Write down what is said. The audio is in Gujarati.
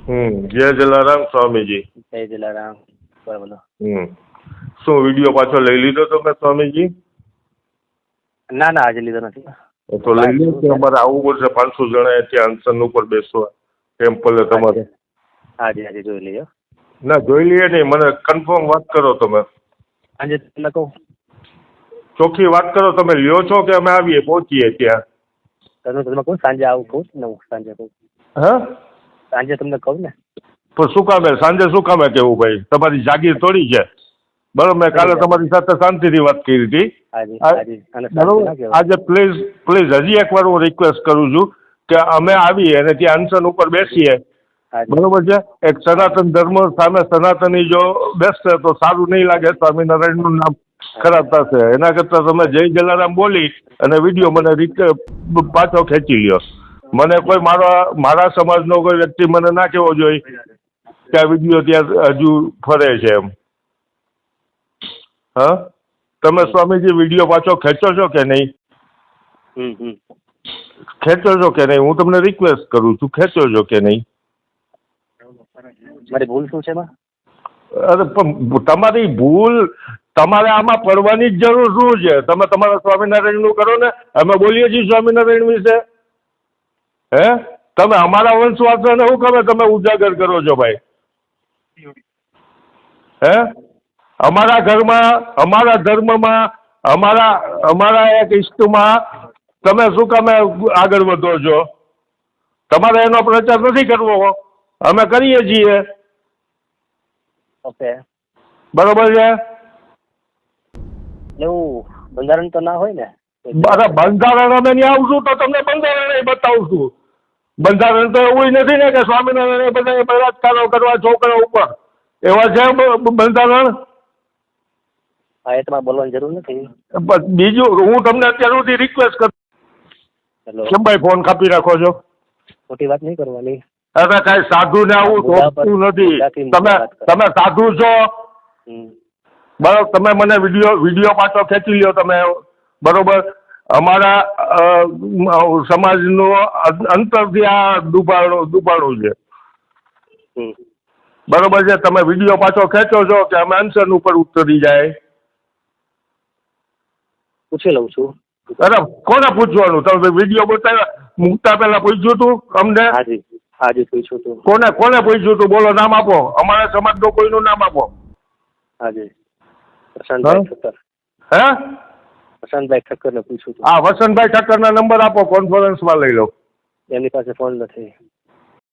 જય જલારામ સ્વામીજી. જય જલારામ. બોલો. શું વિડીયો પાછો લઈ લીધો તમે સ્વામીજી? ના ના, આજે લીધો નથી. તો લઈ લો કે અમારે આવવું પડશે 500 જણા ત્યાં અનશન ઉપર બેસવા ટેમ્પલે તમારે? આજે આજે જોઈ લઈએ. ના જોઈ લઈએ નહીં, મને કન્ફર્મ વાત કરો તમે. આજે તમને કહું, ચોખ્ખી વાત કરો, તમે લ્યો છો કે અમે આવીએ પહોંચીએ ત્યાં? તમે કહું સાંજે આવું કહું ને, હું સાંજે કહું. હા સાંજે તમને કહું ને. પણ શું કામે સાંજે શું કામે કેવું ભાઈ? તમારી જાગીર તોડી છે બરોબર. મેં કાલે તમારી સાથે શાંતિથી વાત કરી હતી. બરોબર. આજે પ્લીઝ હજી એકવાર હું રિક્વેસ્ટ કરું છું કે અમે આવીએ અને ત્યાં અનશન ઉપર બેસીએ. બરોબર છે. એક સનાતન ધર્મ સામે સનાતની જો બેસશે તો સારું નહીં લાગે. સ્વામિનારાયણનું નામ ખરાબ થશે. એના કરતાં તમે જય જલારામ બોલી અને વિડીયો મને પાછો ખેંચી લ્યો. મને કોઈ મારા સમાજનો કોઈ વ્યક્તિ મને ના કહેવો જોઈએ કે આ વિડીયો ત્યાં હજુ ફરે છે એમ. હા, તમે સ્વામીજી વિડીયો પાછો ખેંચો છો કે નહીં? ખેંચો છો કે નહીં? હું તમને રિક્વેસ્ટ કરું છું, ખેંચો છો કે નહીં? મારી ભૂલ શું છે? અરે પણ તમારી ભૂલ, તમારે આમાં પડવાની જ જરૂર શું છે? તમે તમારા સ્વામિનારાયણનું કરો ને, અમે બોલીએ છીએ સ્વામિનારાયણ વિશે. હે, તમે અમારા વંશવાસોને શું ખબર તમે ઉજાગર કરો છો ભાઈ? હે, અમારા ઘરમાં, અમારા ધર્મમાં, અમારા એક ઇષ્ટમાં તમે શું કામે આગળ વધો છો? તમારે એનો પ્રચાર નથી કરવો, અમે કરીએ છીએ. ઓકે, બરોબર છે. એવું બંધારણ તો ના હોય ને? અરે બંધારણ અમે નહીં આવશું તો તમને બંધારણ બતાવશું. બંધારણ તો એવું નથી ને કે સ્વામિનારાયણ બધા બળાત્કારો કરવા છોકરા ઉપર, એવા છે બંધારણ? હા, એ તમારે બોલવાની જરૂર નથી. બીજું હું તમને અત્યાર સુધી રિક્વેસ્ટ કરું, કેમ ભાઈ ફોન કાપી રાખો છો? ખોટી વાત નહીં કરવાની. અરે કઈ સાધુ ને આવું સોચતું નથી. તમે સાધુ છો બરોબર. તમે મને વિડીયો પાછો ખેંચી લ્યો તમે. બરોબર. અમારા સમાજનું અંતરથી આ દુભાણું છે. બરોબર છે. તમે વિડીયો પાછો ખેંચો છો કે અમે અનશન ઉપર ઉતરી જાય? પૂછી લઉં છું. અરે કોને પૂછવાનું? તમે વિડીયો બતાવ્યા મૂકતા પહેલા પૂછ્યું તું અમને? હાજી પૂછ્યું તું. કોને પૂછ્યું તું? બોલો, નામ આપો. અમારા સમાજનું કોઈનું નામ આપો. હાજી, વસંતભાઈ ઠક્કર. હે, વસંતભાઈ ઠક્કરને પૂછ્યું તું. હા, વસંતભાઈ ઠક્કરના નંબર આપો, કોન્ફરન્સમાં લઈ લો. એમની પાસે ફોન નથી.